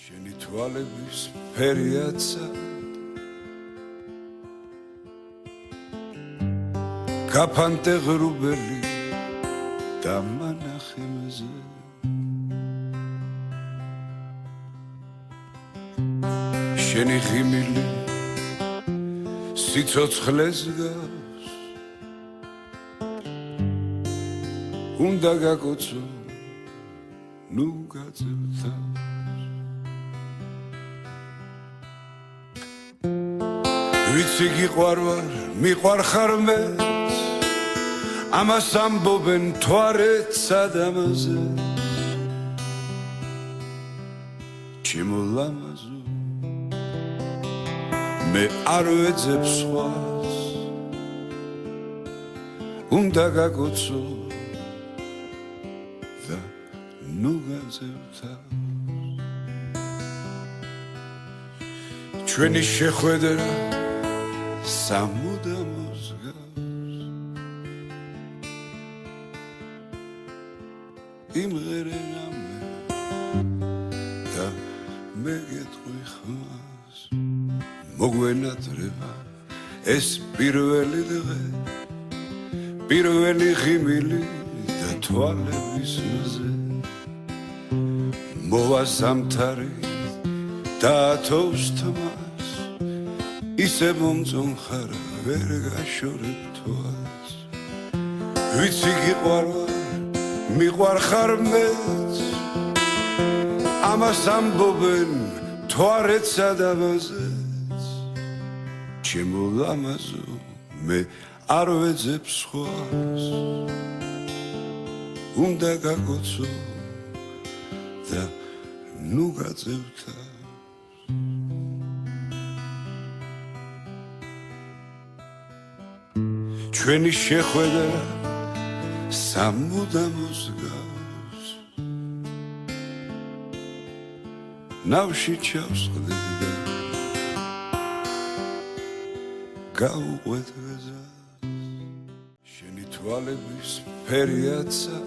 შენი თვალების ფერიაცა გაფანტე ღრუბელი დამანახე მზე შენი ღიმილი სიცოცხლეს გავს უნდა გაკოცო ნუ გაძევთა ვიცი გიყვარვარ მიყვარხარ მეც ამას ამბობენ თვარეცა დამაზე ჩემო ლამაზო მე არ ვეძებ სხვას უნდა გაკოცო და ნუ გაძევთა ჩვენი შეხვედრა სამუდამოს გავს იმღერება მე და მე გეტყვი ხმას მოგვენატრება ეს პირველი დღე პირველი ღიმილი და თვალების მზე მოვა ზამთარი და ათოვს თმას ისე მომწონხარ ვერ გაშორებ თვალს ვიცი გიყვარვარ მიყვარხარ მეც ამას ამბობენ თვარეცა დამაზეც ჩემო ლამაზო მე არ ვეძებ სხვას უნდა გაკოცო და ნუ გაძევთა ჩვენი შეხვედრა სამუდამოს გავს ნავში ჩავსხდები და გავუყვეთ გზას შენი თვალების ფერიაცა